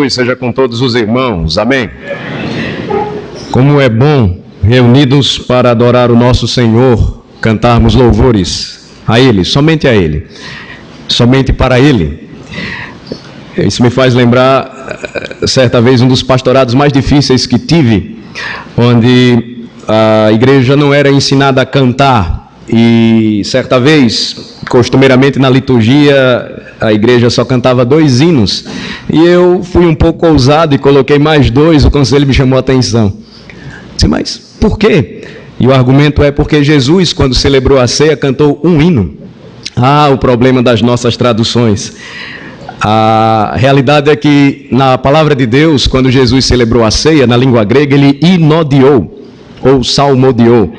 Seja com todos os irmãos, amém. Como é bom, reunidos para adorar o nosso Senhor, cantarmos louvores a Ele, somente para Ele. Isso me faz lembrar, certa vez, um dos pastorados mais difíceis que tive, onde a igreja não era ensinada a cantar, e certa vez, costumeiramente na liturgia, a igreja só cantava 2 hinos, e eu fui um pouco ousado e coloquei mais 2, o conselho me chamou a atenção. Disse, mas por quê? E o argumento é porque Jesus, quando celebrou a ceia, cantou 1 hino. O problema das nossas traduções. A realidade é que na palavra de Deus, quando Jesus celebrou a ceia, na língua grega, ele inodiou, ou salmodiou.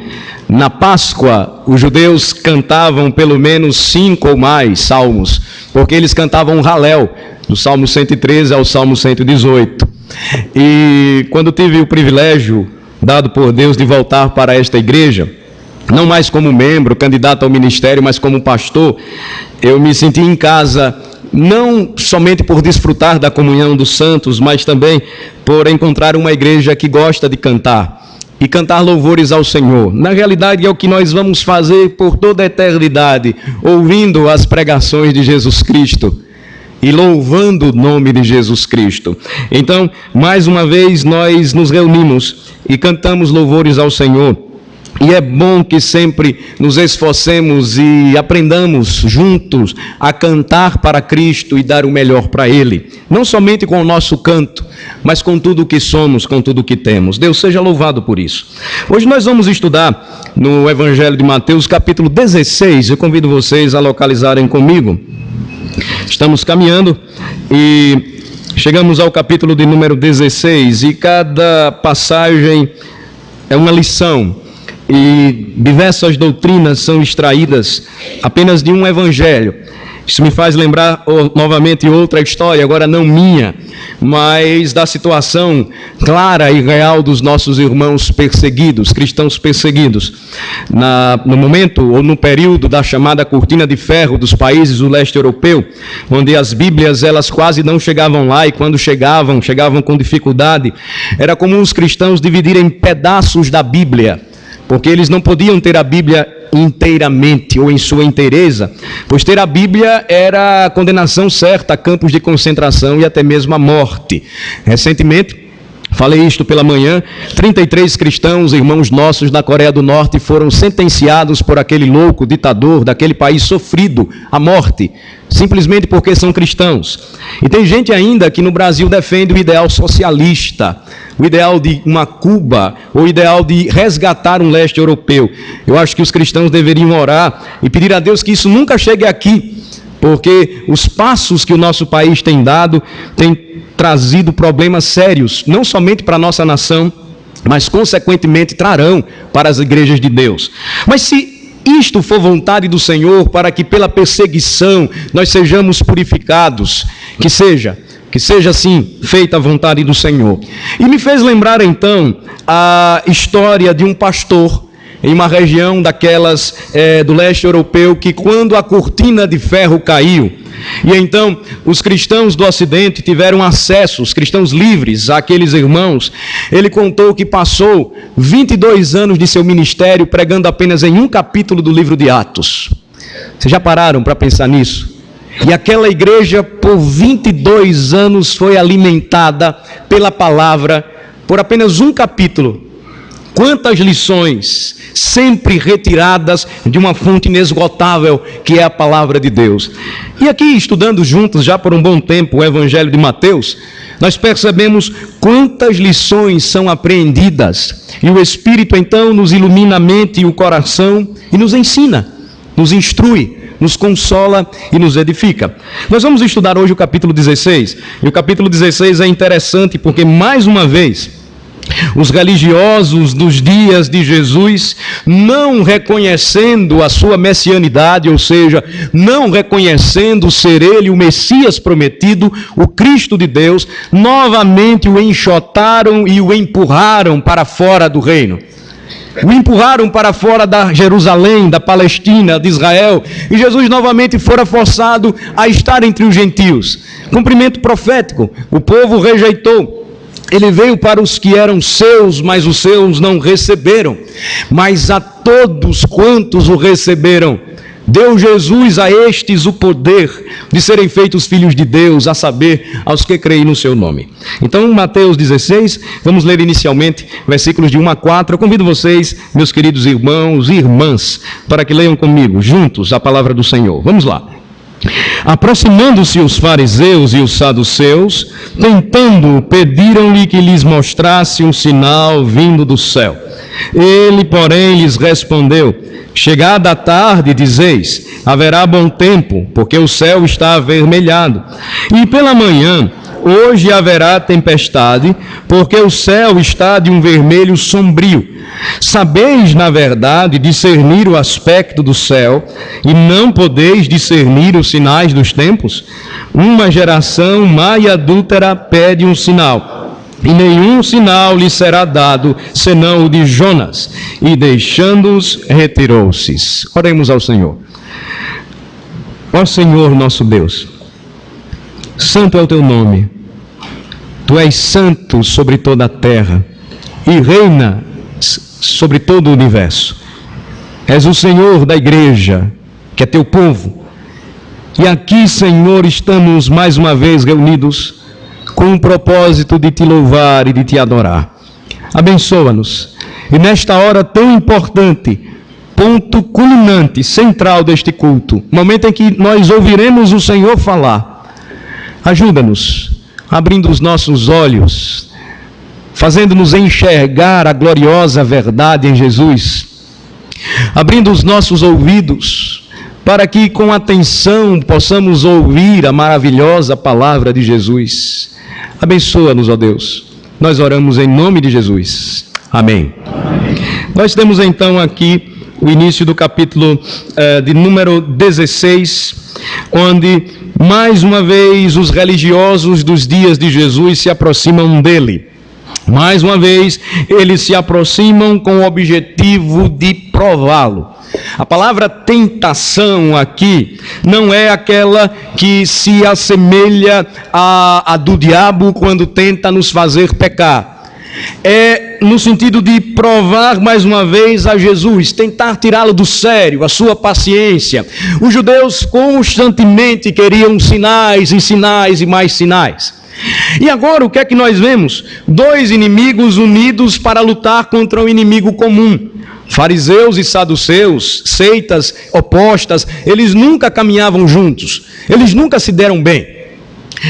Na Páscoa, os judeus cantavam pelo menos 5 ou mais salmos, porque eles cantavam um Halel, do Salmo 113 ao Salmo 118. E quando tive o privilégio, dado por Deus, de voltar para esta igreja, não mais como membro, candidato ao ministério, mas como pastor, eu me senti em casa, não somente por desfrutar da comunhão dos santos, mas também por encontrar uma igreja que gosta de cantar. E cantar louvores ao Senhor. Na realidade é o que nós vamos fazer por toda a eternidade, ouvindo as pregações de Jesus Cristo e louvando o nome de Jesus Cristo. Então, mais uma vez nós nos reunimos e cantamos louvores ao Senhor. E é bom que sempre nos esforcemos e aprendamos juntos a cantar para Cristo e dar o melhor para Ele. Não somente com o nosso canto, mas com tudo o que somos, com tudo o que temos. Deus seja louvado por isso. Hoje nós vamos estudar no Evangelho de Mateus, capítulo 16. Eu convido vocês a localizarem comigo. Estamos caminhando e chegamos ao capítulo de número 16. E cada passagem é uma lição. E diversas doutrinas são extraídas apenas de um evangelho. Isso me faz lembrar novamente outra história, agora não minha, mas da situação clara e real dos nossos irmãos perseguidos, cristãos perseguidos. No momento ou no período da chamada cortina de ferro dos países do leste europeu, onde as Bíblias elas quase não chegavam lá e quando chegavam com dificuldade, era comum os cristãos dividirem pedaços da Bíblia, porque eles não podiam ter a Bíblia inteiramente ou em sua inteireza, pois ter a Bíblia era a condenação certa a campos de concentração e até mesmo a morte. Recentemente, falei isto pela manhã, 33 cristãos, irmãos nossos da Coreia do Norte, foram sentenciados por aquele louco ditador daquele país sofrido à morte, simplesmente porque são cristãos. E tem gente ainda que no Brasil defende o ideal socialista, o ideal de uma Cuba, o ideal de resgatar um leste europeu. Eu acho que os cristãos deveriam orar e pedir a Deus que isso nunca chegue aqui, porque os passos que o nosso país tem dado têm trazido problemas sérios, não somente para a nossa nação, mas consequentemente trarão para as igrejas de Deus. Mas se isto for vontade do Senhor, para que pela perseguição nós sejamos purificados, que seja assim feita a vontade do Senhor. E me fez lembrar então a história de um pastor em uma região daquelas do leste europeu, que quando a cortina de ferro caiu, e então os cristãos do ocidente tiveram acesso, os cristãos livres, àqueles irmãos, ele contou que passou 22 anos de seu ministério pregando apenas em um capítulo do livro de Atos. Vocês já pararam para pensar nisso? E aquela igreja por 22 anos foi alimentada pela palavra por apenas um capítulo. Quantas lições, sempre retiradas de uma fonte inesgotável, que é a palavra de Deus. E aqui, estudando juntos já por um bom tempo o Evangelho de Mateus, nós percebemos quantas lições são apreendidas. E o Espírito então nos ilumina a mente e o coração e nos ensina, nos instrui, nos consola e nos edifica. Nós vamos estudar hoje o capítulo 16. E o capítulo 16 é interessante porque, mais uma vez, os religiosos dos dias de Jesus, não reconhecendo a sua messianidade, ou seja, não reconhecendo ser ele o Messias prometido, o Cristo de Deus, novamente o enxotaram e o empurraram para fora do reino. O empurraram para fora da Jerusalém, da Palestina, de Israel, e Jesus novamente fora forçado a estar entre os gentios. Cumprimento profético, o povo rejeitou. Ele veio para os que eram seus, mas os seus não receberam. Mas a todos quantos o receberam, deu Jesus a estes o poder de serem feitos filhos de Deus, a saber, aos que creem no seu nome. Então, Mateus 16, vamos ler inicialmente versículos de 1 a 4. Eu convido vocês, meus queridos irmãos e irmãs, para que leiam comigo, juntos, a palavra do Senhor. Vamos lá. Aproximando-se os fariseus e os saduceus, tentando, pediram-lhe que lhes mostrasse um sinal vindo do céu. Ele, porém, lhes respondeu: chegada a tarde, dizeis, haverá bom tempo, porque o céu está avermelhado. E pela manhã, hoje haverá tempestade, porque o céu está de um vermelho sombrio. Sabeis, na verdade, discernir o aspecto do céu, e não podeis discernir os sinais dos tempos? Uma geração má e adúltera pede um sinal, e nenhum sinal lhe será dado, senão o de Jonas. E deixando-os, retirou-se. Oremos ao Senhor. Ó Senhor nosso Deus, santo é o teu nome. Tu és santo sobre toda a terra e reina sobre todo o universo. És o Senhor da igreja, que é teu povo. E aqui, Senhor, estamos mais uma vez reunidos com o propósito de te louvar e de te adorar. Abençoa-nos. E nesta hora tão importante, ponto culminante, central deste culto, momento em que nós ouviremos o Senhor falar, ajuda-nos, abrindo os nossos olhos, fazendo-nos enxergar a gloriosa verdade em Jesus, abrindo os nossos ouvidos, para que com atenção possamos ouvir a maravilhosa palavra de Jesus. Abençoa-nos, ó Deus. Nós oramos em nome de Jesus. Amém. Amém. Nós temos então aqui o início do capítulo de número 16, onde mais uma vez os religiosos dos dias de Jesus se aproximam dele. Mais uma vez, eles se aproximam com o objetivo de prová-lo. A palavra tentação aqui não é aquela que se assemelha à do diabo quando tenta nos fazer pecar. É no sentido de provar mais uma vez a Jesus, tentar tirá-lo do sério, a sua paciência. Os judeus constantemente queriam sinais e sinais e mais sinais. E agora o que é que nós vemos? Dois inimigos unidos para lutar contra um inimigo comum. Fariseus e saduceus, seitas opostas, eles nunca caminhavam juntos, eles nunca se deram bem.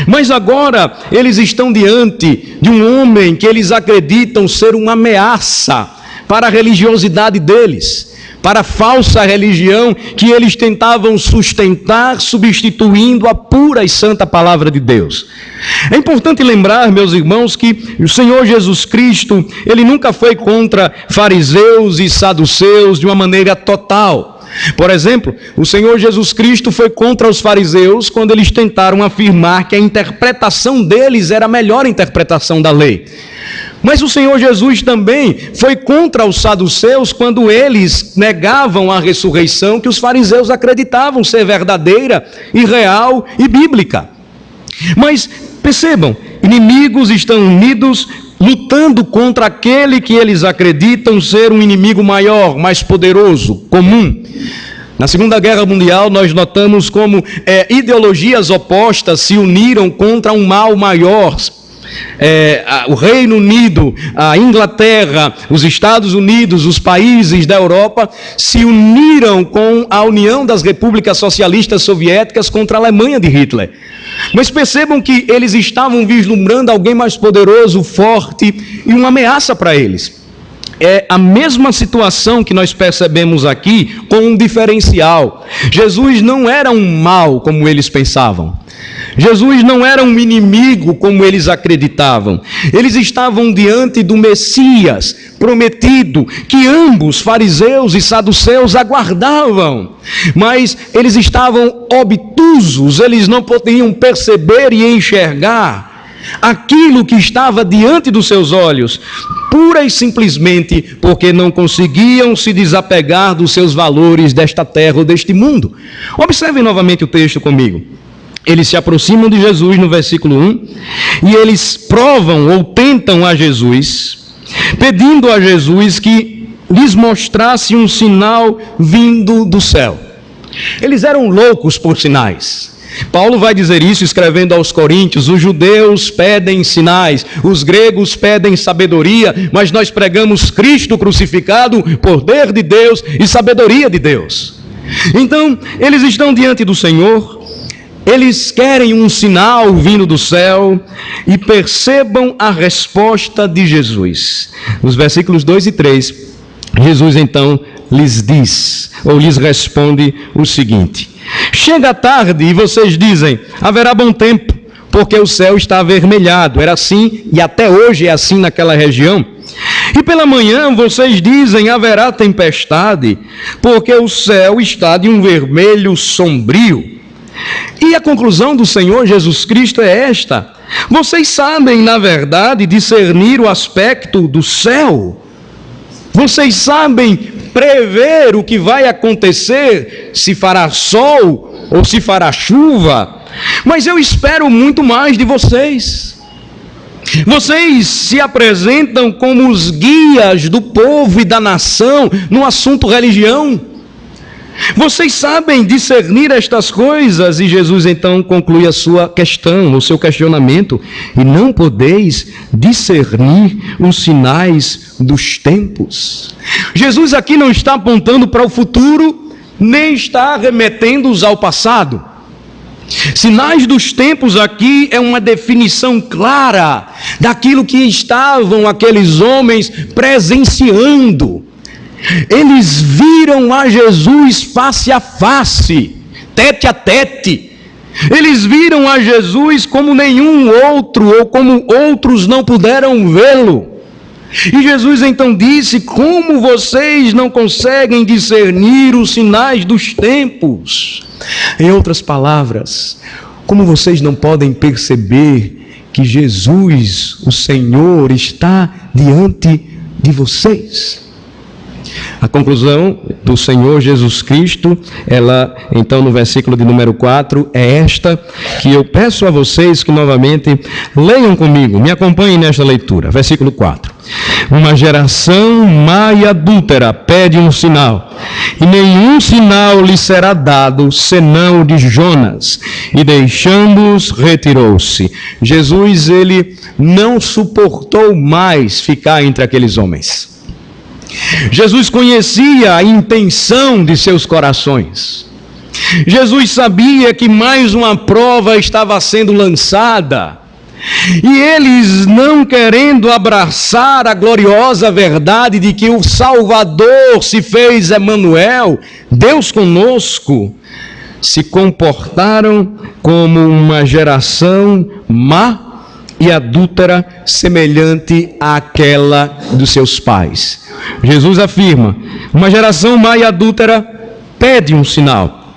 Mas agora eles estão diante de um homem que eles acreditam ser uma ameaça para a religiosidade deles, para a falsa religião que eles tentavam sustentar, substituindo a pura e santa palavra de Deus. É importante lembrar, meus irmãos, que o Senhor Jesus Cristo, ele nunca foi contra fariseus e saduceus de uma maneira total. Por exemplo, o Senhor Jesus Cristo foi contra os fariseus quando eles tentaram afirmar que a interpretação deles era a melhor interpretação da lei. Mas o Senhor Jesus também foi contra os saduceus quando eles negavam a ressurreição que os fariseus acreditavam ser verdadeira e real e bíblica. Mas percebam, inimigos estão unidos, lutando contra aquele que eles acreditam ser um inimigo maior, mais poderoso, comum. Na Segunda Guerra Mundial, nós notamos como ideologias opostas se uniram contra um mal maior. O Reino Unido, a Inglaterra, os Estados Unidos, os países da Europa se uniram com a União das Repúblicas Socialistas Soviéticas contra a Alemanha de Hitler. Mas percebam que eles estavam vislumbrando alguém mais poderoso, forte e uma ameaça para eles. É a mesma situação que nós percebemos aqui, com um diferencial. Jesus não era um mal como eles pensavam. Jesus não era um inimigo como eles acreditavam. Eles estavam diante do Messias prometido, que ambos, fariseus e saduceus, aguardavam. Mas eles estavam obtusos, eles não podiam perceber e enxergar aquilo que estava diante dos seus olhos, pura e simplesmente porque não conseguiam se desapegar dos seus valores desta terra ou deste mundo. Observem novamente o texto comigo. Eles se aproximam de Jesus no versículo 1 e eles provam ou tentam a Jesus, pedindo a Jesus que lhes mostrasse um sinal vindo do céu. Eles eram loucos por sinais. Paulo vai dizer isso escrevendo aos Coríntios: os judeus pedem sinais, os gregos pedem sabedoria, mas nós pregamos Cristo crucificado, poder de Deus e sabedoria de Deus. Então, eles estão diante do Senhor, eles querem um sinal vindo do céu e percebam a resposta de Jesus. Nos versículos 2 e 3, Jesus então lhes diz, ou lhes responde o seguinte: chega a tarde e vocês dizem, haverá bom tempo, porque o céu está avermelhado. Era assim e até hoje é assim naquela região. E pela manhã vocês dizem, haverá tempestade, porque o céu está de um vermelho sombrio. E a conclusão do Senhor Jesus Cristo é esta: vocês sabem, na verdade, discernir o aspecto do céu. Vocês sabem prever o que vai acontecer, se fará sol ou se fará chuva. Mas eu espero muito mais de vocês. Vocês se apresentam como os guias do povo e da nação no assunto religião. Vocês sabem discernir estas coisas. E Jesus então conclui a sua questão, o seu questionamento: e não podeis discernir os sinais dos tempos. Jesus aqui não está apontando para o futuro, nem está remetendo-os ao passado. Sinais dos tempos aqui é uma definição clara daquilo que estavam aqueles homens presenciando. Eles viram a Jesus face a face, tete a tete. Eles viram a Jesus como nenhum outro, ou como outros não puderam vê-lo. E Jesus então disse: como vocês não conseguem discernir os sinais dos tempos? Em outras palavras, como vocês não podem perceber que Jesus, o Senhor, está diante de vocês? A conclusão do Senhor Jesus Cristo, ela, então, no versículo de número 4, é esta, que eu peço a vocês que novamente leiam comigo, me acompanhem nesta leitura. Versículo 4. Uma geração má e adúltera pede um sinal, e nenhum sinal lhe será dado, senão o de Jonas. E deixando-os, retirou-se. Jesus, ele não suportou mais ficar entre aqueles homens. Jesus conhecia a intenção de seus corações. Jesus sabia que mais uma prova estava sendo lançada. E eles, não querendo abraçar a gloriosa verdade de que o Salvador se fez Emanuel, Deus conosco, se comportaram como uma geração má e adúltera, semelhante àquela dos seus pais. Jesus afirma: uma geração má e adúltera pede um sinal,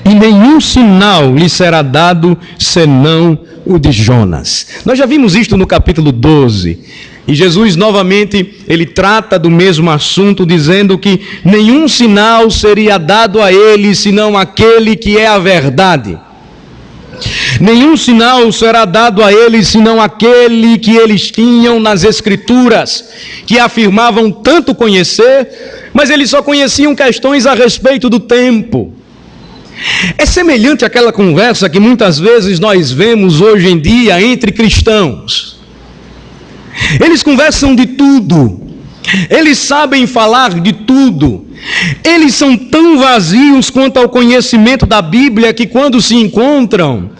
e nenhum sinal lhe será dado, senão o de Jonas. Nós já vimos isto no capítulo 12, e Jesus novamente, ele trata do mesmo assunto, dizendo que nenhum sinal seria dado a eles, senão aquele que é a verdade. Nenhum sinal será dado a eles, senão aquele que eles tinham nas Escrituras, que afirmavam tanto conhecer, mas eles só conheciam questões a respeito do tempo. É semelhante àquela conversa que muitas vezes nós vemos hoje em dia entre cristãos. Eles conversam de tudo, eles sabem falar de tudo, eles são tão vazios quanto ao conhecimento da Bíblia que quando se encontram,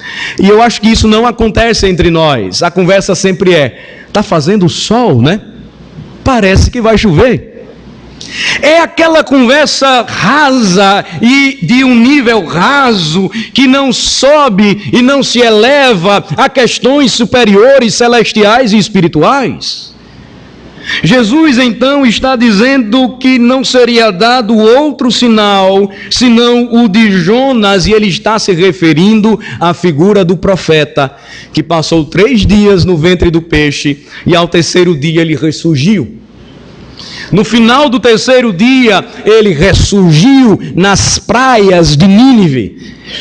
e eu acho que isso não acontece entre nós, a conversa sempre é: está fazendo sol, né? Parece que vai chover. É aquela conversa rasa e de um nível raso que não sobe e não se eleva a questões superiores, celestiais e espirituais. Jesus então está dizendo que não seria dado outro sinal senão o de Jonas, e ele está se referindo à figura do profeta que passou 3 dias no ventre do peixe e ao terceiro dia ele ressurgiu. No final do terceiro dia, ele ressurgiu nas praias de Nínive.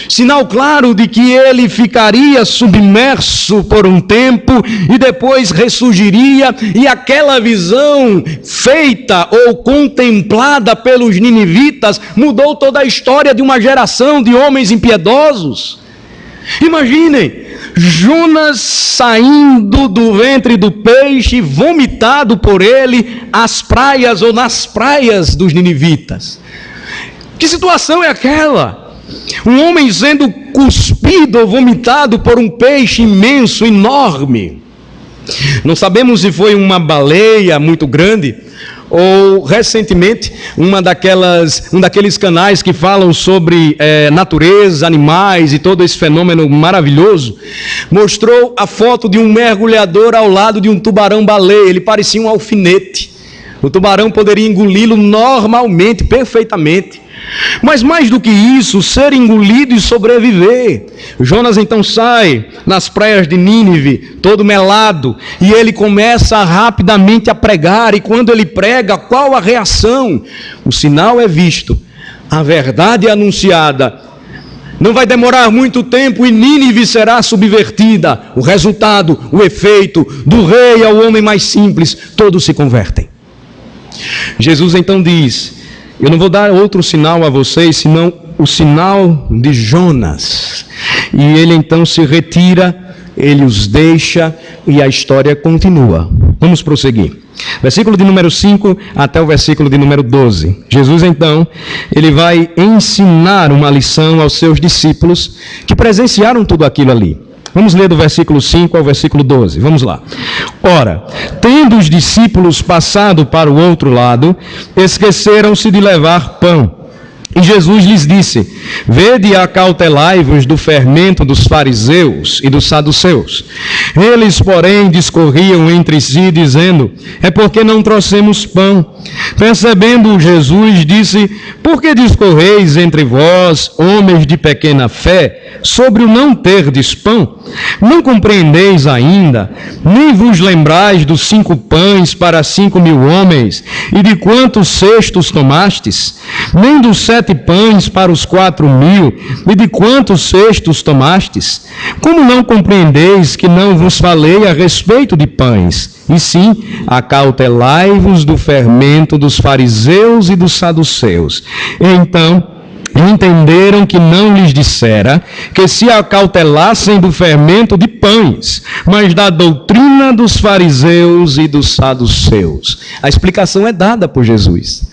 Sinal claro de que ele ficaria submerso por um tempo e depois ressurgiria, e aquela visão feita ou contemplada pelos ninivitas mudou toda a história de uma geração de homens impiedosos. Imaginem, Jonas saindo do ventre do peixe, vomitado por ele às praias ou nas praias dos ninivitas. Que situação é aquela? Um homem sendo cuspido ou vomitado por um peixe imenso, enorme. Não sabemos se foi uma baleia muito grande ou recentemente um daqueles canais que falam sobre natureza, animais e todo esse fenômeno maravilhoso, mostrou a foto de um mergulhador ao lado de um tubarão-baleia. Ele parecia um alfinete. O tubarão poderia engoli-lo normalmente, perfeitamente. Mas mais do que isso, ser engolido e sobreviver. Jonas então sai nas praias de Nínive, todo melado, e ele começa rapidamente a pregar. E quando ele prega, qual a reação? O sinal é visto, a verdade é anunciada. Não vai demorar muito tempo e Nínive será subvertida. O resultado, o efeito, do rei ao homem mais simples, todos se convertem. Jesus então diz: eu não vou dar outro sinal a vocês, senão o sinal de Jonas. E ele então se retira, ele os deixa e a história continua. Vamos prosseguir. Versículo de número 5 até o versículo de número 12. Jesus então, ele vai ensinar uma lição aos seus discípulos que presenciaram tudo aquilo ali. Vamos ler do versículo 5 ao versículo 12. Vamos lá. Ora, tendo os discípulos passado para o outro lado, esqueceram-se de levar pão. E Jesus lhes disse: vede e acautelai-vos do fermento dos fariseus e dos saduceus. Eles, porém, discorriam entre si, dizendo: é porque não trouxemos pão. Percebendo Jesus, disse: por que discorreis entre vós, homens de pequena fé, sobre o não terdes pão? Não compreendeis ainda, nem vos lembrais dos 5 pães para 5.000 homens, e de quantos cestos tomastes? Nem dos 7 pães para os 4.000, e de quantos cestos tomastes? Como não compreendeis que não vos falei a respeito de pães? E sim, acautelai-vos do fermento dos fariseus e dos saduceus. Então entenderam que não lhes dissera que se acautelassem do fermento de pães, mas da doutrina dos fariseus e dos saduceus. A explicação é dada por Jesus.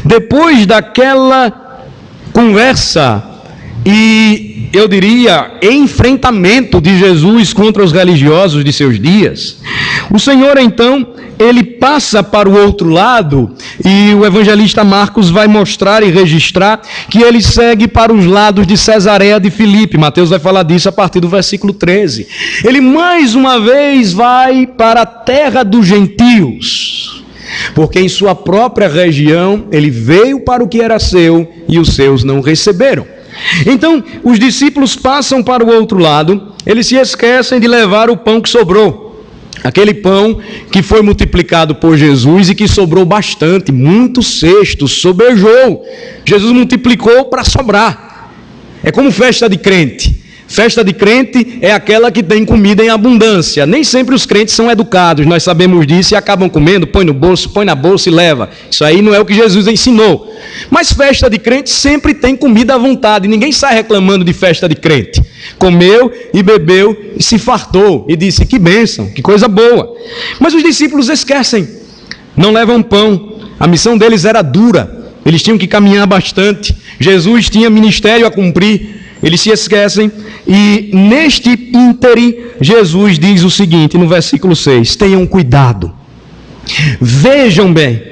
Depois daquela conversa e, eu diria, enfrentamento de Jesus contra os religiosos de seus dias, o Senhor então, ele passa para o outro lado, e o evangelista Marcos vai mostrar e registrar que ele segue para os lados de Cesareia de Filipe. Mateus vai falar disso a partir do versículo 13. Ele mais uma vez vai para a terra dos gentios, porque em sua própria região ele veio para o que era seu e os seus não receberam. Então os discípulos passam para o outro lado, eles se esquecem de levar o pão que sobrou. Aquele pão que foi multiplicado por Jesus e que sobrou bastante, muitos cestos, sobejou. Jesus multiplicou para sobrar. É como festa de crente. Festa de crente é aquela que tem comida em abundância. Nem sempre os crentes são educados, nós sabemos disso, e acabam comendo, põe no bolso, põe na bolsa e leva. Isso aí não é o que Jesus ensinou. Mas festa de crente sempre tem comida à vontade. Ninguém sai reclamando de festa de crente. Comeu e bebeu e se fartou e disse: que bênção, que coisa boa. Mas os discípulos esquecem, não levam pão. A missão deles era dura, eles tinham que caminhar bastante. Jesus tinha ministério a cumprir. Eles se esquecem, e neste ínterim, Jesus diz o seguinte, no versículo 6, tenham cuidado, vejam bem,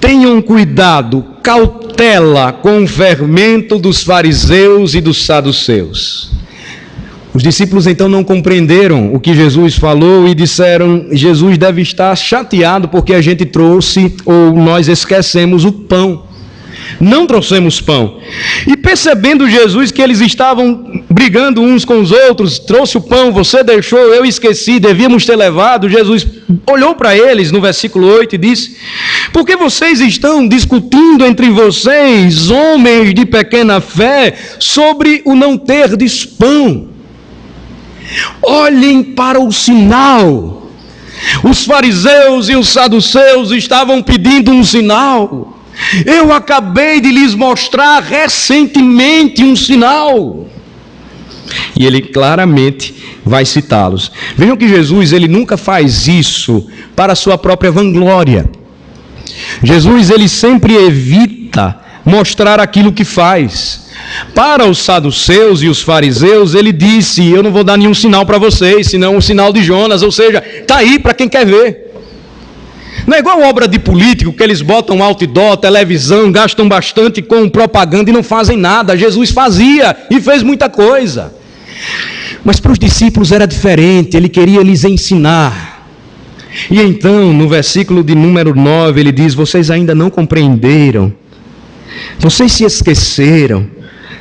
tenham cuidado, cautela com o fermento dos fariseus e dos saduceus. Os discípulos então não compreenderam o que Jesus falou e disseram: Jesus deve estar chateado porque a gente trouxe ou nós esquecemos o pão. Não trouxemos pão. E percebendo Jesus que eles estavam brigando uns com os outros, trouxe o pão, você deixou, eu esqueci, devíamos ter levado. Jesus olhou para eles no versículo 8 e disse: por que vocês estão discutindo entre vocês, homens de pequena fé, sobre o não terdes pão? Olhem para o sinal. Os fariseus e os saduceus estavam pedindo um sinal. Eu acabei de lhes mostrar recentemente um sinal. E ele claramente vai citá-los. Vejam que Jesus, ele nunca faz isso para a sua própria vanglória. Jesus, ele sempre evita mostrar aquilo que faz. Para os saduceus e os fariseus, ele disse: eu não vou dar nenhum sinal para vocês, senão o sinal de Jonas, ou seja, está aí para quem quer ver. Não é igual obra de político, que eles botam outdoor, televisão, gastam bastante com propaganda e não fazem nada. Jesus fazia e fez muita coisa. Mas para os discípulos era diferente, ele queria lhes ensinar. E então, no versículo de número 9, ele diz: vocês ainda não compreenderam, vocês se esqueceram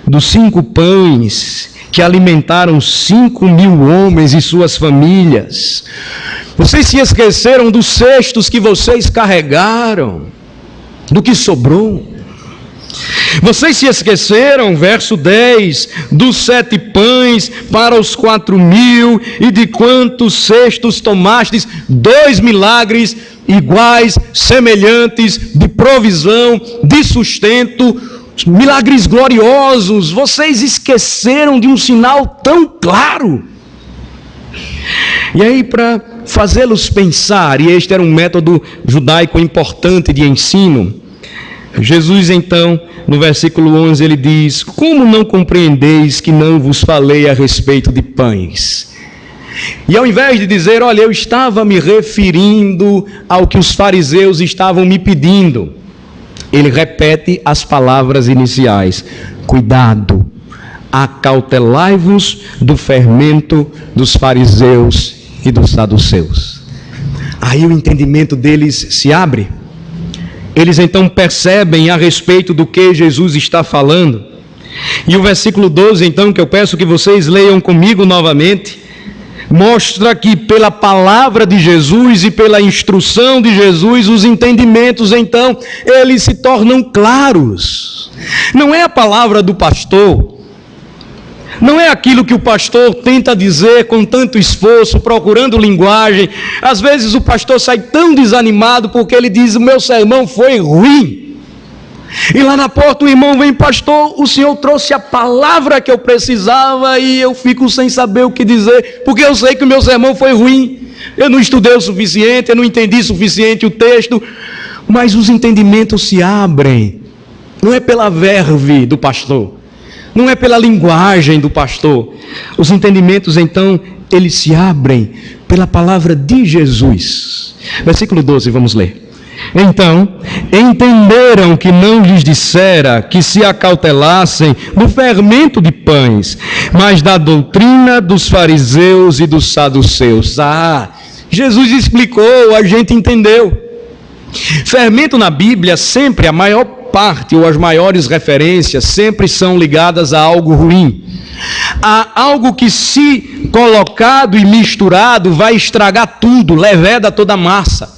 dos 5 pães que alimentaram 5.000 homens e suas famílias. Vocês se esqueceram dos cestos que vocês carregaram, do que sobrou. Vocês se esqueceram, verso 10, dos 7 pães para os 4.000 e de quantos cestos tomastes? 2 milagres iguais, semelhantes, de provisão, de sustento, milagres gloriosos. Vocês esqueceram de um sinal tão claro. E aí, para fazê-los pensar, e este era um método judaico importante de ensino, Jesus então, no versículo 11, ele diz: como não compreendeis que não vos falei a respeito de pães? E ao invés de dizer: olha, eu estava me referindo ao que os fariseus estavam me pedindo, ele repete as palavras iniciais: cuidado, acautelai-vos do fermento dos fariseus e dos saduceus. Aí o entendimento deles se abre. Eles então percebem a respeito do que Jesus está falando. E o versículo 12, então, que eu peço que vocês leiam comigo novamente, mostra que pela palavra de Jesus e pela instrução de Jesus, os entendimentos então, eles se tornam claros. Não é a palavra do pastor, não é aquilo que o pastor tenta dizer com tanto esforço, procurando linguagem. Às vezes o pastor sai tão desanimado porque ele diz: o meu sermão foi ruim. E lá na porta o irmão vem: pastor, o senhor trouxe a palavra que eu precisava e eu fico sem saber o que dizer, porque eu sei que o meu sermão foi ruim. Eu não estudei o suficiente, eu não entendi o suficiente o texto. Mas os entendimentos se abrem. Não é pela verve do pastor, não é pela linguagem do pastor. Os entendimentos, então, eles se abrem pela palavra de Jesus. Versículo 12, vamos ler. Então, entenderam que não lhes dissera que se acautelassem do fermento de pães, mas da doutrina dos fariseus e dos saduceus. Jesus explicou, a gente entendeu. Fermento na Bíblia, sempre a maior parte ou as maiores referências sempre são ligadas a algo ruim, a algo que, se colocado e misturado, vai estragar tudo, leveda toda a massa.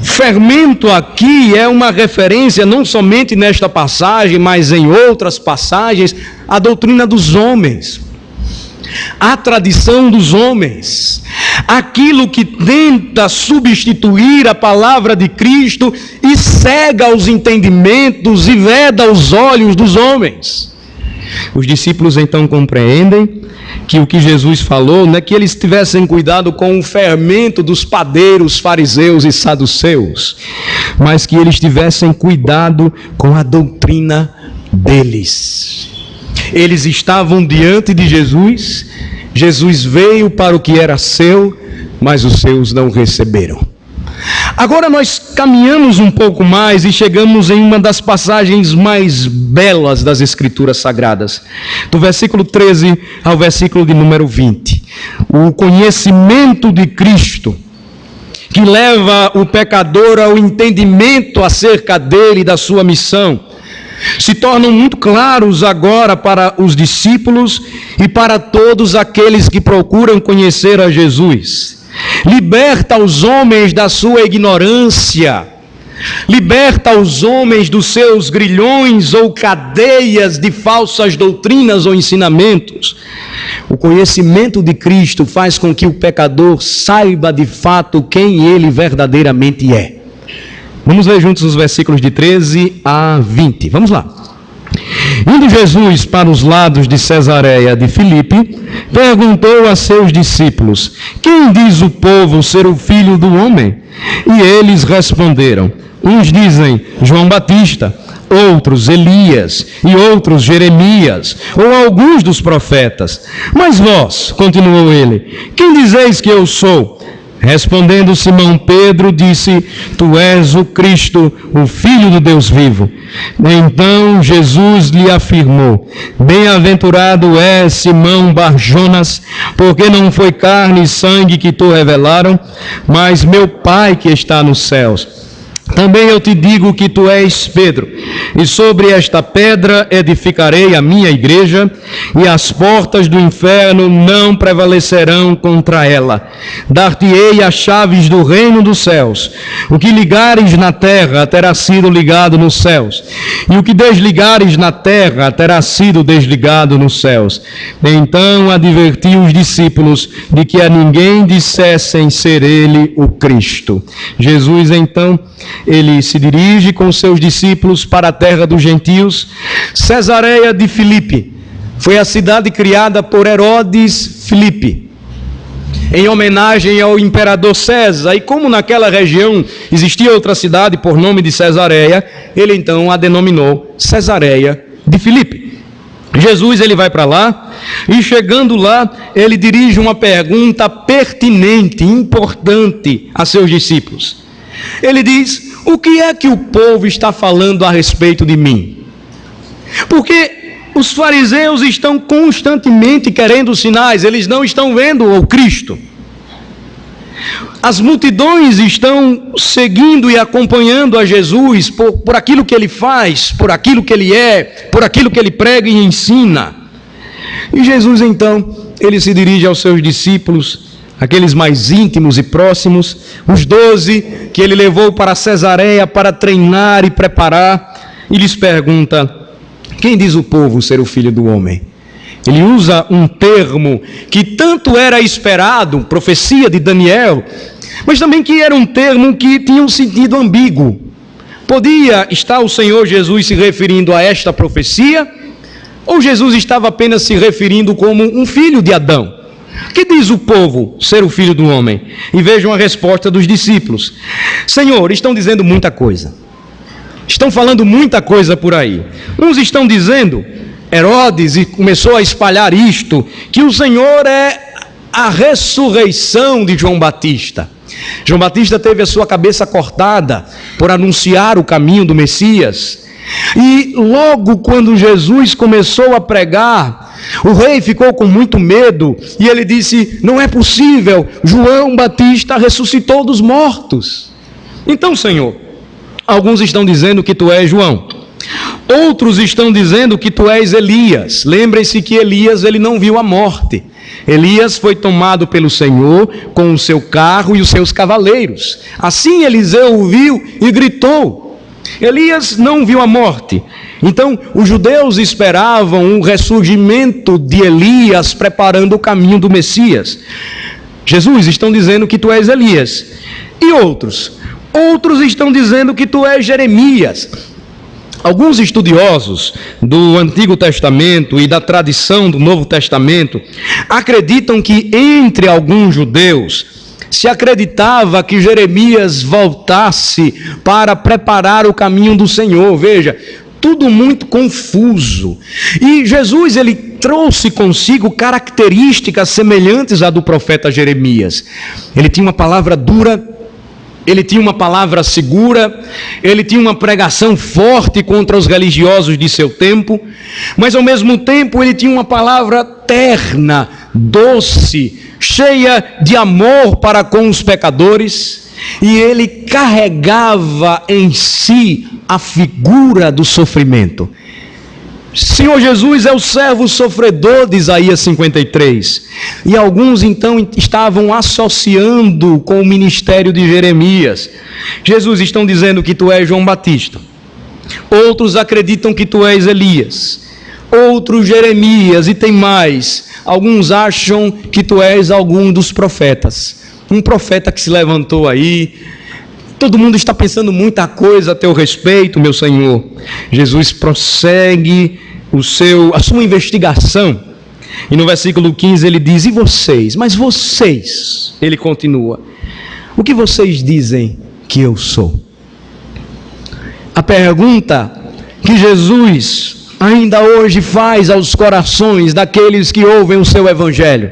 Fermento aqui é uma referência não somente nesta passagem, mas em outras passagens, à doutrina dos homens, à tradição dos homens, aquilo que tenta substituir a palavra de Cristo e cega os entendimentos e veda os olhos dos homens. Os discípulos então compreendem que o que Jesus falou não é que eles tivessem cuidado com o fermento dos padeiros, fariseus e saduceus, mas que eles tivessem cuidado com a doutrina deles. Eles estavam diante de Jesus, Jesus veio para o que era seu, mas os seus não receberam. Agora nós caminhamos um pouco mais e chegamos em uma das passagens mais belas das Escrituras Sagradas, do versículo 13 ao versículo de número 20. O conhecimento de Cristo, que leva o pecador ao entendimento acerca dele e da sua missão, se tornam muito claros agora para os discípulos e para todos aqueles que procuram conhecer a Jesus. Liberta os homens da sua ignorância, liberta os homens dos seus grilhões ou cadeias de falsas doutrinas ou ensinamentos. O conhecimento de Cristo faz com que o pecador saiba de fato quem ele verdadeiramente é. Vamos ler juntos os versículos de 13 a 20. Vamos lá. Indo Jesus para os lados de Cesareia de Filipe, perguntou a seus discípulos: quem diz o povo ser o Filho do Homem? E eles responderam: uns dizem João Batista, outros Elias, e outros Jeremias, ou alguns dos profetas. Mas vós, continuou ele, quem dizeis que eu sou? Respondendo Simão Pedro, disse: tu és o Cristo, o Filho do Deus vivo. Então Jesus lhe afirmou: bem-aventurado és, Simão Bar-Jonas, porque não foi carne e sangue que te revelaram, mas meu Pai que está nos céus. Também eu te digo que tu és Pedro, e sobre esta pedra edificarei a minha igreja, e as portas do inferno não prevalecerão contra ela. Dar-te-ei as chaves do reino dos céus. O que ligares na terra terá sido ligado nos céus, e o que desligares na terra terá sido desligado nos céus. Então advertiu os discípulos de que a ninguém dissessem ser ele o Cristo. Jesus então, ele se dirige com seus discípulos para a terra dos gentios. Cesareia de Filipe foi a cidade criada por Herodes Filipe, em homenagem ao imperador César. E como naquela região existia outra cidade por nome de Cesareia, ele então a denominou Cesareia de Filipe. Jesus ele vai para lá, e chegando lá, ele dirige uma pergunta pertinente, importante a seus discípulos. Ele diz: o que é que o povo está falando a respeito de mim? Porque os fariseus estão constantemente querendo sinais, eles não estão vendo o Cristo. As multidões estão seguindo e acompanhando a Jesus por aquilo que ele faz, por aquilo que ele é, por aquilo que ele prega e ensina. E Jesus então, ele se dirige aos seus discípulos, aqueles mais íntimos e próximos, os 12 que ele levou para Cesareia para treinar e preparar, e lhes pergunta: quem diz o povo ser o Filho do Homem? Ele usa um termo que tanto era esperado, profecia de Daniel, mas também que era um termo que tinha um sentido ambíguo. Podia estar o Senhor Jesus se referindo a esta profecia, ou Jesus estava apenas se referindo como um filho de Adão? Que diz o povo ser o Filho do Homem? E vejam a resposta dos discípulos: Senhor, estão dizendo muita coisa, estão falando muita coisa por aí. Uns estão dizendo, Herodes, e começou a espalhar isto, que o Senhor é a ressurreição de João Batista. João Batista teve a sua cabeça cortada por anunciar o caminho do Messias. E logo quando Jesus começou a pregar, o rei ficou com muito medo e ele disse: não é possível, João Batista ressuscitou dos mortos. Então, Senhor, alguns estão dizendo que tu és João, outros estão dizendo que tu és Elias. Lembrem-se que Elias ele não viu a morte. Elias foi tomado pelo Senhor com o seu carro e os seus cavaleiros. Assim Eliseu o viu e gritou. Elias não viu a morte. Então os judeus esperavam um ressurgimento de Elias preparando o caminho do Messias. Jesus, estão dizendo que tu és Elias. E outros estão dizendo que tu és Jeremias. Alguns estudiosos do Antigo Testamento e da tradição do Novo Testamento acreditam que entre alguns judeus se acreditava que Jeremias voltasse para preparar o caminho do Senhor. Veja, tudo muito confuso. E Jesus ele trouxe consigo características semelhantes à do profeta Jeremias. Ele tinha uma palavra dura ele tinha uma palavra segura, ele tinha uma pregação forte contra os religiosos de seu tempo, mas ao mesmo tempo ele tinha uma palavra terna, doce, cheia de amor para com os pecadores, e ele carregava em si a figura do sofrimento. Senhor Jesus é o servo sofredor de Isaías 53. E alguns então estavam associando com o ministério de Jeremias. Jesus, estão dizendo que tu és João Batista. Outros acreditam que tu és Elias. Outros Jeremias, e tem mais. Alguns acham que tu és algum dos profetas. Um profeta que se levantou aí. Todo mundo está pensando muita coisa a teu respeito, meu Senhor. Jesus prossegue a sua investigação. E no versículo 15 ele diz: e vocês? Mas vocês, ele continua, o que vocês dizem que eu sou? A pergunta que Jesus ainda hoje faz aos corações daqueles que ouvem o seu evangelho: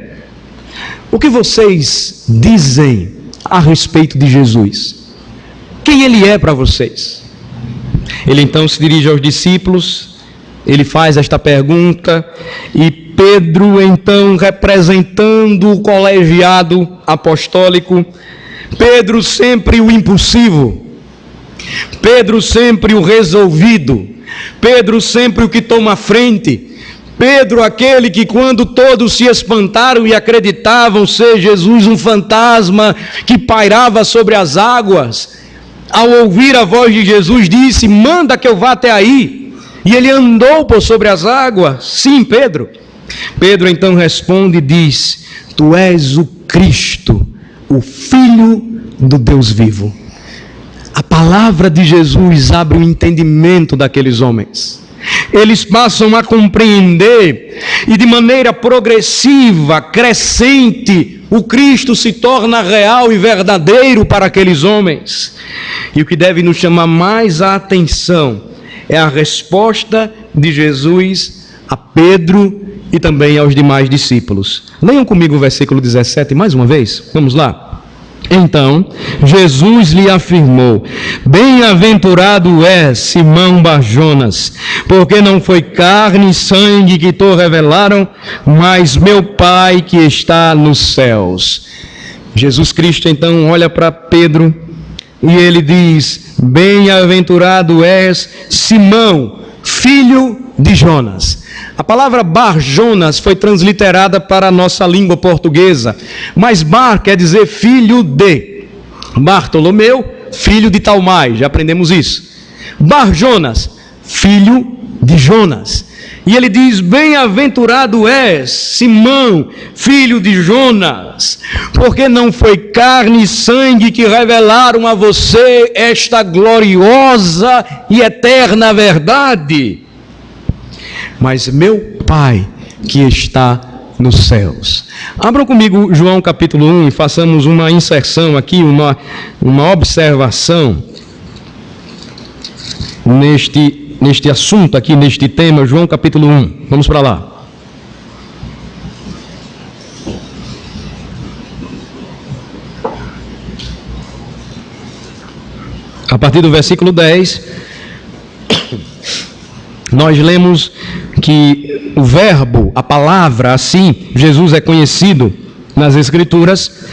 o que vocês dizem a respeito de Jesus? Quem ele é para vocês? Ele então se dirige aos discípulos, ele faz esta pergunta, e Pedro então, representando o colegiado apostólico, Pedro sempre o impulsivo, Pedro sempre o resolvido, Pedro sempre o que toma a frente, Pedro aquele que, quando todos se espantaram e acreditavam ser Jesus um fantasma que pairava sobre as águas, ao ouvir a voz de Jesus disse: manda que eu vá até aí. E ele andou por sobre as águas. Sim, Pedro. Pedro então responde e diz: tu és o Cristo, o Filho do Deus vivo. A palavra de Jesus abre o entendimento daqueles homens. Eles passam a compreender, e de maneira progressiva, crescente, o Cristo se torna real e verdadeiro para aqueles homens. E o que deve nos chamar mais a atenção é a resposta de Jesus a Pedro e também aos demais discípulos. Leiam comigo o versículo 17 mais uma vez. Vamos lá. Então Jesus lhe afirmou: bem-aventurado és, Simão Bar-Jonas, porque não foi carne e sangue que te revelaram, mas meu Pai que está nos céus. Jesus Cristo então olha para Pedro e ele diz: bem-aventurado és, Simão, filho de Jonas. A palavra Bar-Jonas foi transliterada para a nossa língua portuguesa, mas Bar quer dizer filho de. Bartolomeu, filho de Talmai, já aprendemos isso. Bar-Jonas, filho de Jonas. E ele diz: bem-aventurado és, Simão, filho de Jonas, porque não foi carne e sangue que revelaram a você esta gloriosa e eterna verdade, mas meu Pai que está nos céus. Abram comigo João capítulo 1 e façamos uma inserção aqui, uma observação neste assunto aqui, neste tema. João capítulo 1, vamos para lá. A partir do versículo 10, nós lemos que o verbo, a palavra, assim Jesus é conhecido nas Escrituras,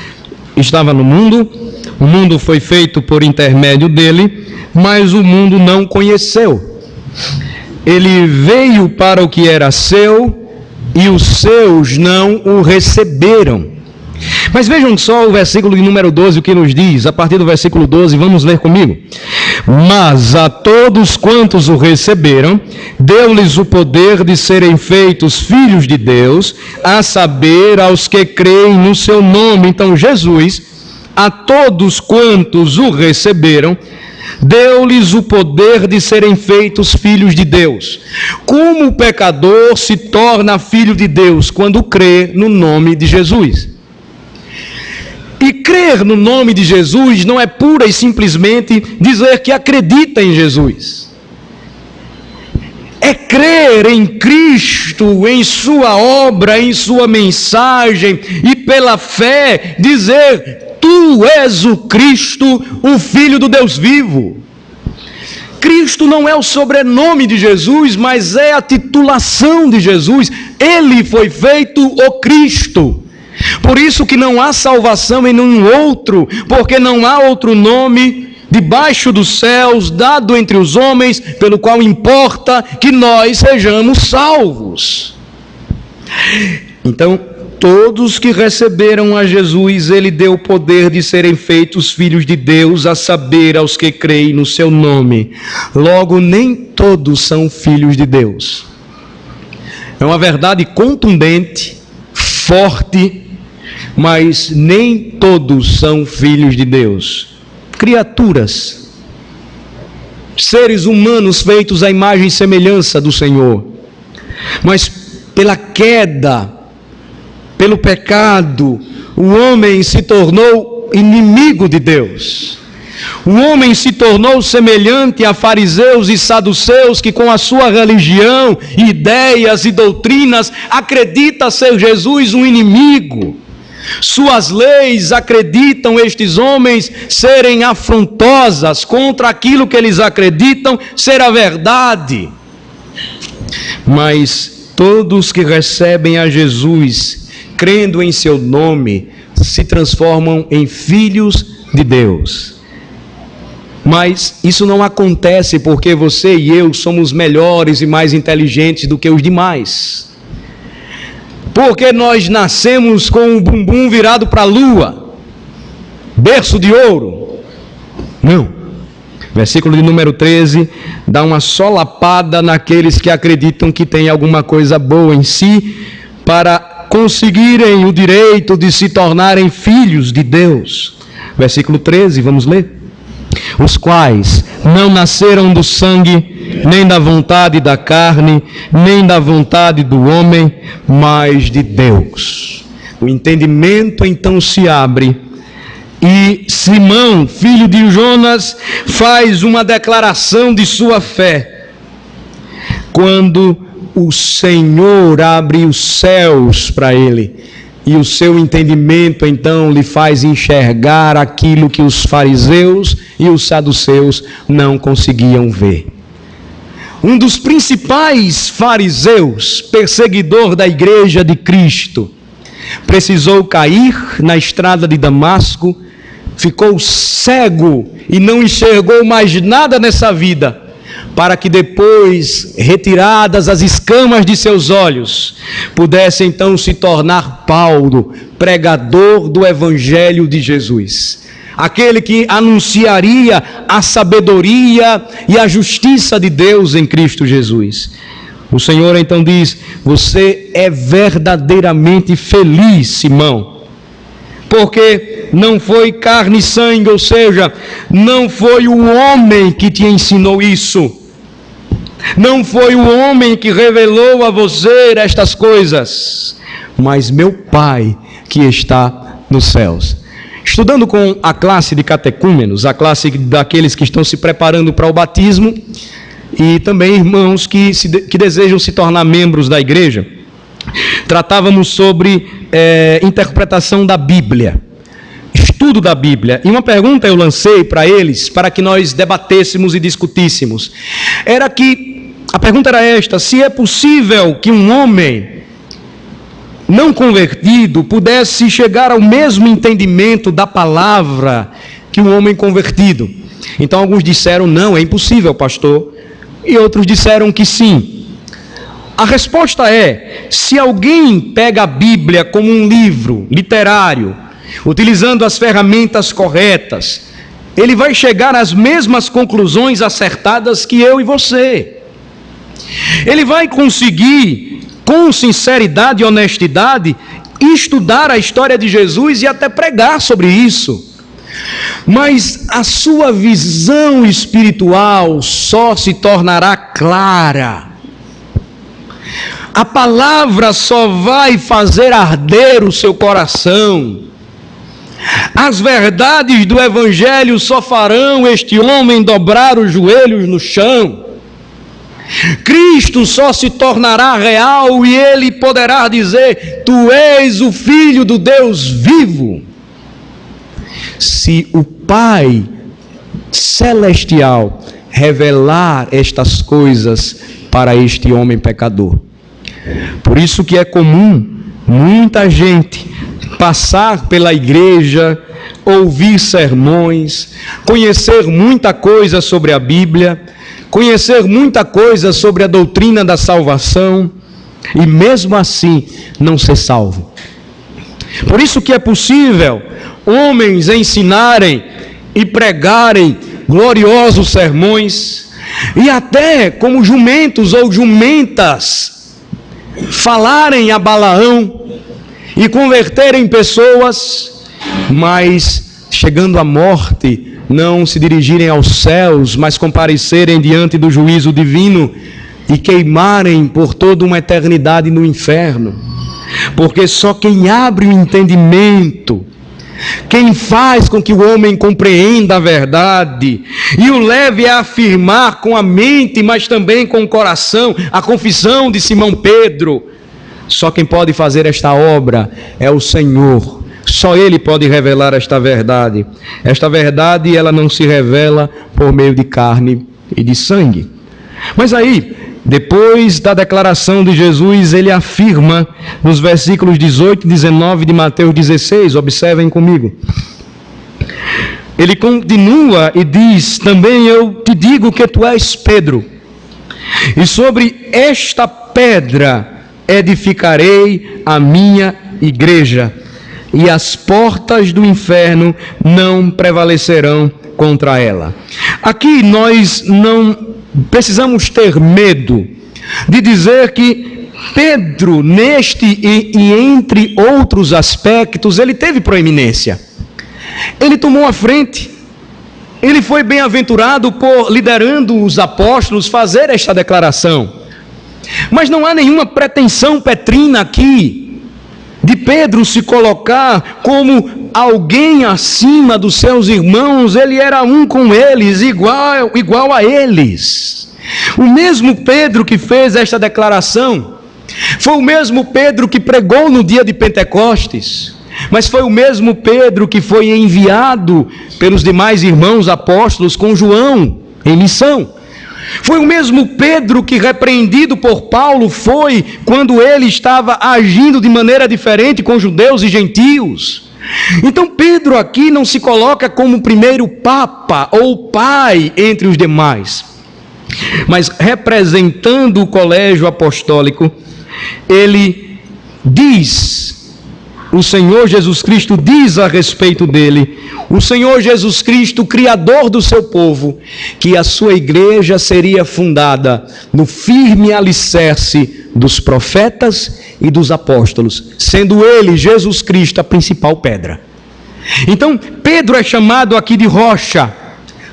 estava no mundo, o mundo foi feito por intermédio dele, mas o mundo não conheceu. Ele veio para o que era seu e os seus não o receberam. Mas vejam só o versículo de número 12, o que nos diz. A partir do versículo 12, vamos ler comigo. Mas a todos quantos o receberam, deu-lhes o poder de serem feitos filhos de Deus, a saber, aos que creem no seu nome. Então Jesus, a todos quantos o receberam, deu-lhes o poder de serem feitos filhos de Deus. Como o pecador se torna filho de Deus? Quando crê no nome de Jesus. E crer no nome de Jesus não é pura e simplesmente dizer que acredita em Jesus. É crer em Cristo, em sua obra, em sua mensagem, e pela fé dizer: tu és o Cristo, o Filho do Deus vivo. Cristo não é o sobrenome de Jesus, mas é a titulação de Jesus. Ele foi feito o Cristo. Por isso que não há salvação em nenhum outro, porque não há outro nome debaixo dos céus, dado entre os homens, pelo qual importa que nós sejamos salvos. Então, todos que receberam a Jesus, ele deu o poder de serem feitos filhos de Deus, a saber, aos que creem no seu nome. Logo, nem todos são filhos de Deus. É uma verdade contundente, forte, mas nem todos são filhos de Deus. Criaturas, seres humanos feitos à imagem e semelhança do Senhor, mas pela queda, pelo pecado, o homem se tornou inimigo de Deus. O homem se tornou semelhante a fariseus e saduceus que com a sua religião, ideias e doutrinas acredita ser Jesus um inimigo. Suas leis acreditam estes homens serem afrontosas contra aquilo que eles acreditam ser a verdade. Mas todos que recebem a Jesus, crendo em seu nome, se transformam em filhos de Deus. Mas isso não acontece porque você e eu somos melhores e mais inteligentes do que os demais. Porque nós nascemos com o bumbum virado para a lua, berço de ouro. Não. Versículo de número 13 dá uma solapada naqueles que acreditam que tem alguma coisa boa em si para conseguirem o direito de se tornarem filhos de Deus. Versículo 13, vamos ler. Os quais não nasceram do sangue, nem da vontade da carne, nem da vontade do homem, mas de Deus. O entendimento então se abre e Simão, filho de Jonas, faz uma declaração de sua fé. Quando o Senhor abre os céus para ele, e o seu entendimento então lhe faz enxergar aquilo que os fariseus e os saduceus não conseguiam ver. Um dos principais fariseus, perseguidor da igreja de Cristo, precisou cair na estrada de Damasco, ficou cego e não enxergou mais nada nessa vida, para que depois, retiradas as escamas de seus olhos, pudesse então se tornar Paulo, pregador do Evangelho de Jesus. Aquele que anunciaria a sabedoria e a justiça de Deus em Cristo Jesus. O Senhor então diz: você é verdadeiramente feliz, Simão, porque não foi carne e sangue, ou seja, não foi o homem que te ensinou isso. Não foi o homem que revelou a você estas coisas, mas meu Pai que está nos céus. Estudando com a classe de catecúmenos, a classe daqueles que estão se preparando para o batismo, e também irmãos que desejam se tornar membros da igreja, tratávamos sobre interpretação da Bíblia, estudo da Bíblia. E uma pergunta eu lancei para eles, para que nós debatêssemos e discutíssemos. A pergunta era esta: se é possível que um homem não convertido pudesse chegar ao mesmo entendimento da palavra que um homem convertido. Então alguns disseram: não, é impossível, pastor. E outros disseram que sim. A resposta é: se alguém pega a Bíblia como um livro literário, utilizando as ferramentas corretas, ele vai chegar às mesmas conclusões acertadas que eu e você. Ele vai conseguir, com sinceridade e honestidade, estudar a história de Jesus e até pregar sobre isso. Mas a sua visão espiritual só se tornará clara. A palavra só vai fazer arder o seu coração. As verdades do Evangelho só farão este homem dobrar os joelhos no chão. Cristo só se tornará real e ele poderá dizer: tu és o Filho do Deus vivo. se o Pai Celestial revelar estas coisas para este homem pecador. Por isso que é comum muita gente passar pela igreja, ouvir sermões, conhecer muita coisa sobre a Bíblia, conhecer muita coisa sobre a doutrina da salvação, e mesmo assim não ser salvo. Por isso que é possível homens ensinarem e pregarem gloriosos sermões, e até como jumentos ou jumentas falarem a Balaão e converterem pessoas, mas chegando à morte não se dirigirem aos céus, mas comparecerem diante do juízo divino e queimarem por toda uma eternidade no inferno. Porque só quem abre o entendimento, quem faz com que o homem compreenda a verdade e o leve a afirmar com a mente, mas também com o coração, a confissão de Simão Pedro, só quem pode fazer esta obra é o Senhor. Só Ele pode revelar esta verdade. Esta verdade, ela não se revela por meio de carne e de sangue. Mas aí, depois da declaração de Jesus, ele afirma nos versículos 18 e 19 de Mateus 16, observem comigo. Ele continua e diz: também eu te digo que tu és Pedro, e sobre esta pedra edificarei a minha igreja, e as portas do inferno não prevalecerão contra ela. Aqui nós não precisamos ter medo de dizer que Pedro, neste e entre outros aspectos, ele teve proeminência. Ele tomou a frente. Ele foi bem-aventurado por, liderando os apóstolos, fazer esta declaração. Mas não há nenhuma pretensão petrina aqui de Pedro se colocar como alguém acima dos seus irmãos. Ele era um com eles, igual a eles. O mesmo Pedro que fez esta declaração foi o mesmo Pedro que pregou no dia de Pentecostes, mas foi o mesmo Pedro que foi enviado pelos demais irmãos apóstolos com João em missão. Foi o mesmo Pedro que, repreendido por Paulo, foi quando ele estava agindo de maneira diferente com judeus e gentios. Então Pedro aqui não se coloca como o primeiro papa ou pai entre os demais, mas representando o colégio apostólico, ele diz, o Senhor Jesus Cristo diz a respeito dele, o Senhor Jesus Cristo, Criador do seu povo, que a sua igreja seria fundada no firme alicerce dos profetas e dos apóstolos, sendo ele, Jesus Cristo, a principal pedra. Então, Pedro é chamado aqui de rocha,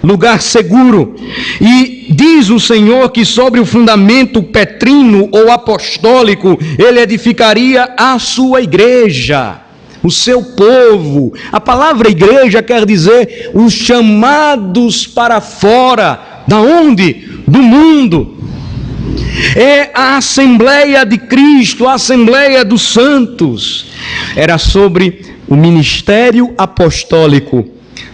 lugar seguro, e diz o Senhor que sobre o fundamento petrino ou apostólico, ele edificaria a sua igreja, o seu povo. A palavra igreja quer dizer os chamados para fora. Da onde? Do mundo. É a Assembleia de Cristo, a Assembleia dos Santos. Era sobre o ministério apostólico,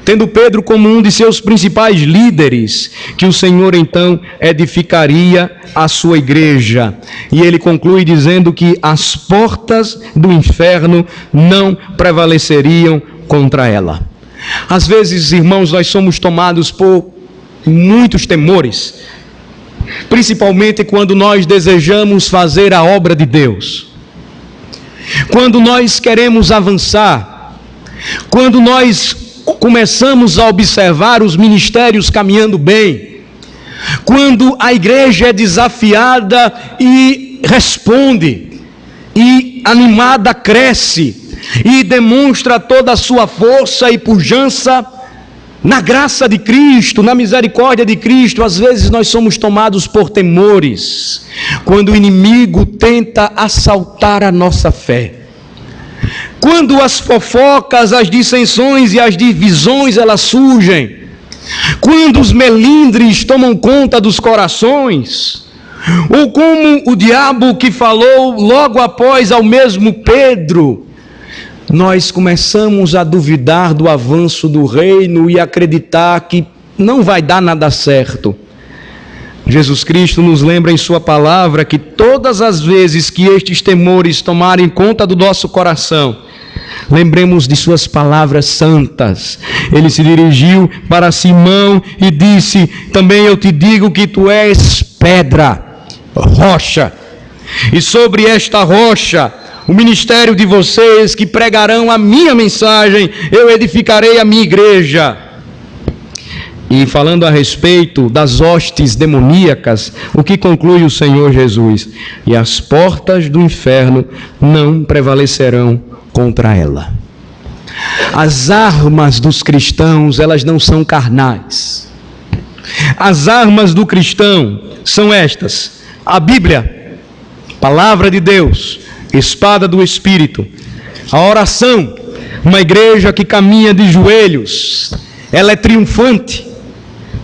tendo Pedro como um de seus principais líderes, que o Senhor então edificaria a sua igreja. E ele conclui dizendo que as portas do inferno não prevaleceriam contra ela. Às vezes, irmãos, nós somos tomados por muitos temores, principalmente quando nós desejamos fazer a obra de Deus, quando nós queremos avançar, quando nós começamos a observar os ministérios caminhando bem, quando a igreja é desafiada e responde, e animada cresce, e demonstra toda a sua força e pujança na graça de Cristo, na misericórdia de Cristo. Às vezes nós somos tomados por temores, quando o inimigo tenta assaltar a nossa fé. Quando as fofocas, as dissensões e as divisões elas surgem, quando os melindres tomam conta dos corações, ou como o diabo que falou logo após ao mesmo Pedro, nós começamos a duvidar do avanço do reino e acreditar que não vai dar nada certo. Jesus Cristo nos lembra em sua palavra que todas as vezes que estes temores tomarem conta do nosso coração, lembremos de suas palavras santas. Ele se dirigiu para Simão e disse: também eu te digo que tu és pedra, rocha, e sobre esta rocha o ministério de vocês que pregarão a minha mensagem, eu edificarei a minha igreja. E falando a respeito das hostes demoníacas, o que conclui o Senhor Jesus? E as portas do inferno não prevalecerão contra ela. As armas dos cristãos, elas não são carnais. As armas do cristão são estas: a Bíblia, palavra de Deus, espada do Espírito, a oração, uma igreja que caminha de joelhos, ela é triunfante.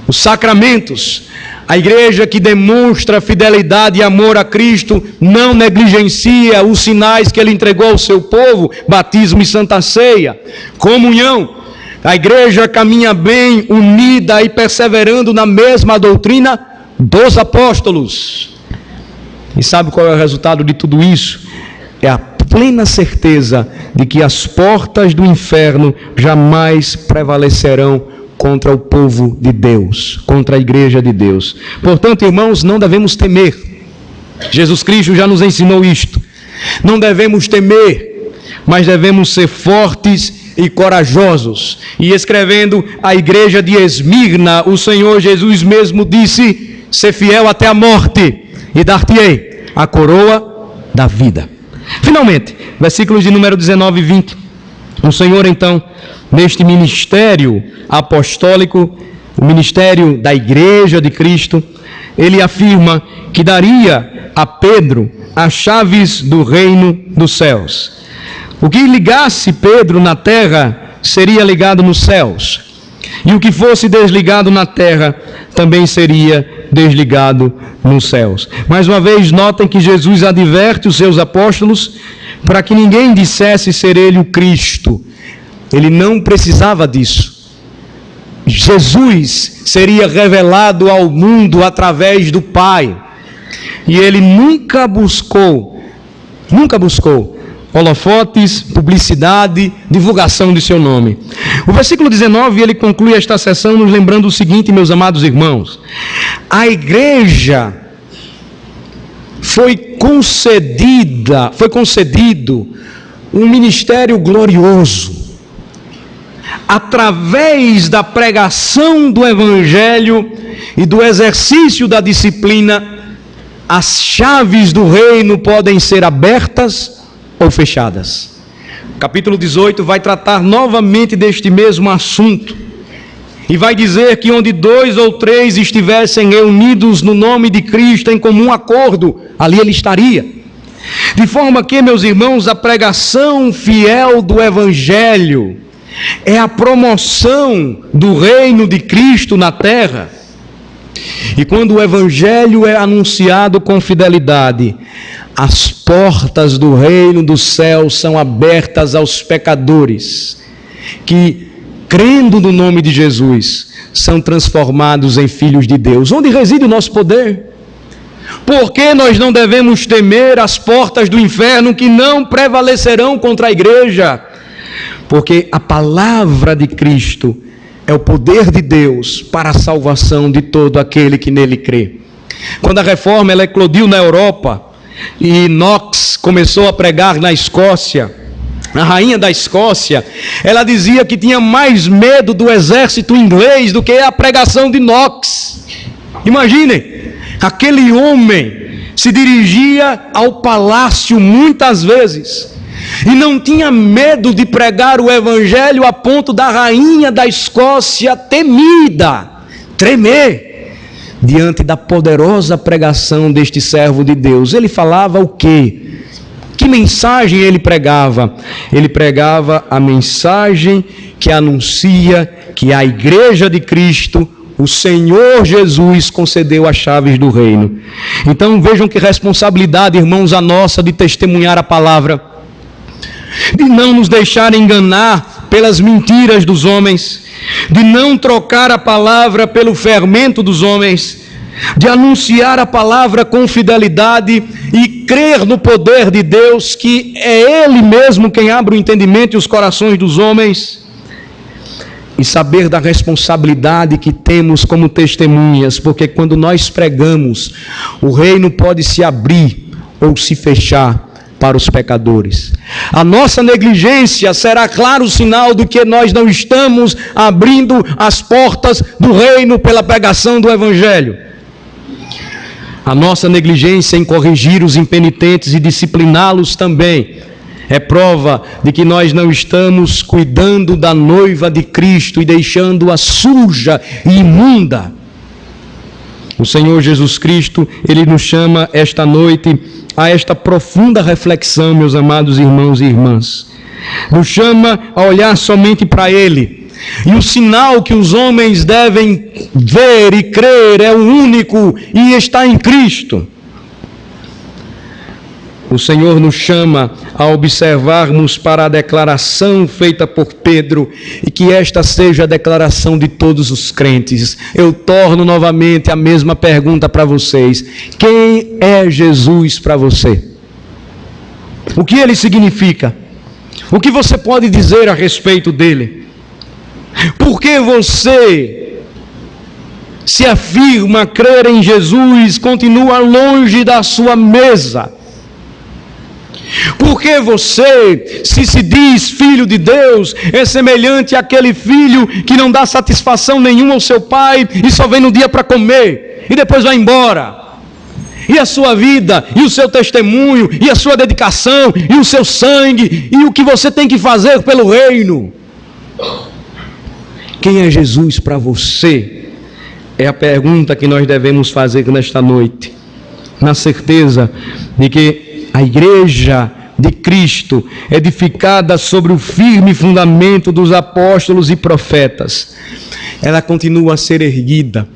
Os sacramentos, a igreja que demonstra fidelidade e amor a Cristo, não negligencia os sinais que Ele entregou ao seu povo, batismo e santa ceia. Comunhão, a igreja caminha bem, unida e perseverando na mesma doutrina dos apóstolos. E sabe qual é o resultado de tudo isso? É a plena certeza de que as portas do inferno jamais prevalecerão contra o povo de Deus, contra a igreja de Deus. Portanto, irmãos, não devemos temer. Jesus Cristo já nos ensinou isto. Não devemos temer, mas devemos ser fortes e corajosos. E escrevendo à igreja de Esmirna, o Senhor Jesus mesmo disse: ser fiel até a morte, e dar-te-ei a coroa da vida. Finalmente, versículos de número 19 e 20. O Senhor então, neste ministério apostólico, o ministério da igreja de Cristo, Ele afirma que daria a Pedro as chaves do reino dos céus. O que ligasse Pedro na terra seria ligado nos céus, e o que fosse desligado na terra também seria desligado nos céus. Mais uma vez, notem que Jesus adverte os seus apóstolos para que ninguém dissesse ser Ele o Cristo. Ele não precisava disso. Jesus seria revelado ao mundo através do Pai. E Ele nunca buscou holofotes, publicidade, divulgação de seu nome. O versículo 19, ele conclui esta sessão nos lembrando o seguinte, meus amados irmãos: a igreja foi concedido um ministério glorioso. Através da pregação do Evangelho e do exercício da disciplina, as chaves do reino podem ser abertas ou fechadas. Capítulo 18 vai tratar novamente deste mesmo assunto. E vai dizer que onde 2 ou 3 estivessem reunidos no nome de Cristo em comum acordo, ali Ele estaria. De forma que, meus irmãos, a pregação fiel do Evangelho é a promoção do reino de Cristo na terra. E quando o Evangelho é anunciado com fidelidade, as portas do reino dos céus são abertas aos pecadores que, crendo no nome de Jesus, são transformados em filhos de Deus. Onde reside o nosso poder? Por que nós não devemos temer as portas do inferno que não prevalecerão contra a igreja? Porque a palavra de Cristo é o poder de Deus para a salvação de todo aquele que nele crê. Quando a reforma ela eclodiu na Europa e Knox começou a pregar na Escócia, a rainha da Escócia, ela dizia que tinha mais medo do exército inglês do que a pregação de Knox. Imaginem, aquele homem se dirigia ao palácio muitas vezes e não tinha medo de pregar o Evangelho a ponto da rainha da Escócia temida, tremer diante da poderosa pregação deste servo de Deus. Ele falava o quê? Que mensagem ele pregava? Ele pregava a mensagem que anuncia que a igreja de Cristo, o Senhor Jesus, concedeu as chaves do reino. Então vejam que responsabilidade, irmãos, a nossa de testemunhar a palavra. de não nos deixar enganar pelas mentiras dos homens, de não trocar a palavra pelo fermento dos homens, de anunciar a palavra com fidelidade e crer no poder de Deus, que é Ele mesmo quem abre o entendimento e os corações dos homens, e saber da responsabilidade que temos como testemunhas, porque quando nós pregamos, o reino pode se abrir ou se fechar para os pecadores. A nossa negligência será claro sinal de que nós não estamos abrindo as portas do reino pela pregação do Evangelho. A nossa negligência em corrigir os impenitentes e discipliná-los também é prova de que nós não estamos cuidando da noiva de Cristo e deixando-a suja e imunda. O Senhor Jesus Cristo, Ele nos chama esta noite a esta profunda reflexão, meus amados irmãos e irmãs. Nos chama a olhar somente para Ele. E o sinal que os homens devem ver e crer é o único e está em Cristo. O Senhor nos chama a observarmos para a declaração feita por Pedro e que esta seja a declaração de todos os crentes. Eu torno novamente a mesma pergunta para vocês: quem é Jesus para você? O que ele significa? O que você pode dizer a respeito dele? Por que você se afirma crer em Jesus, continua longe da sua mesa? Porque você, se diz filho de Deus, é semelhante àquele filho que não dá satisfação nenhuma ao seu pai e só vem no dia para comer e depois vai embora. E a sua vida, e o seu testemunho, e a sua dedicação, e o seu sangue, e o que você tem que fazer pelo reino. Quem é Jesus para você? É a pergunta que nós devemos fazer nesta noite, na certeza de que a igreja de Cristo, edificada sobre o firme fundamento dos apóstolos e profetas, ela continua a ser erguida.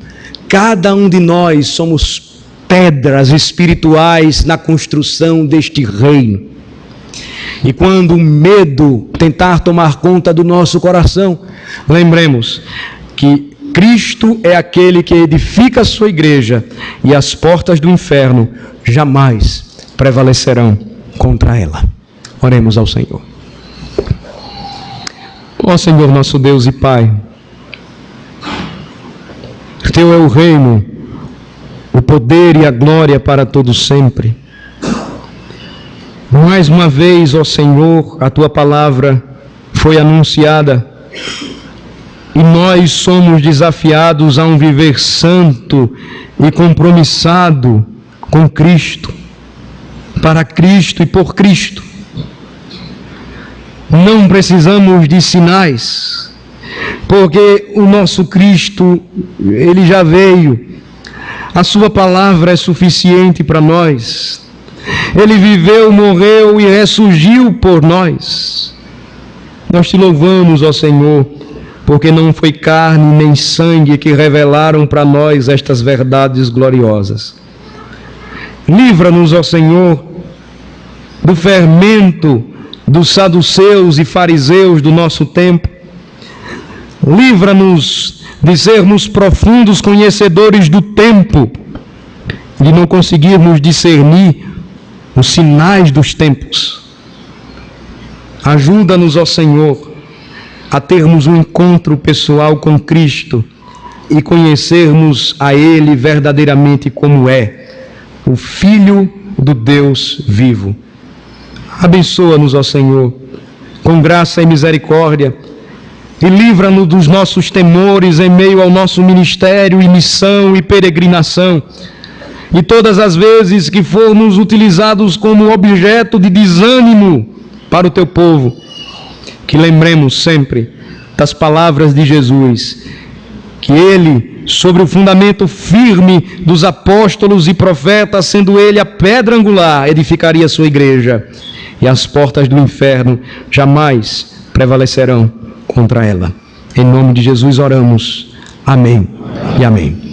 Cada um de nós somos pedras espirituais na construção deste reino. E quando o medo tentar tomar conta do nosso coração, lembremos que Cristo é aquele que edifica a sua igreja e as portas do inferno jamais prevalecerão contra ela. Oremos ao Senhor. Ó Senhor, nosso Deus e Pai, Teu é o reino, o poder e a glória para todos sempre. Mais uma vez, ó Senhor, a Tua palavra foi anunciada e nós somos desafiados a um viver santo e compromissado com Cristo, para Cristo e por Cristo. Não precisamos de sinais, porque o nosso Cristo, Ele já veio. A Sua palavra é suficiente para nós. Ele viveu, morreu e ressurgiu por nós. Nós Te louvamos, ó Senhor, porque não foi carne nem sangue que revelaram para nós estas verdades gloriosas. Livra-nos, ó Senhor, do fermento dos saduceus e fariseus do nosso tempo. Livra-nos de sermos profundos conhecedores do tempo, de não conseguirmos discernir os sinais dos tempos. Ajuda-nos, ó Senhor, a termos um encontro pessoal com Cristo e conhecermos a Ele verdadeiramente como é, o Filho do Deus vivo. Abençoa-nos, ó Senhor, com graça e misericórdia, e livra-nos dos nossos temores em meio ao nosso ministério e missão e peregrinação. E todas as vezes que formos utilizados como objeto de desânimo para o Teu povo, que lembremos sempre das palavras de Jesus, que Ele, sobre o fundamento firme dos apóstolos e profetas, sendo Ele a pedra angular, edificaria a sua igreja, e as portas do inferno jamais prevalecerão contra ela. Em nome de Jesus oramos. Amém e amém.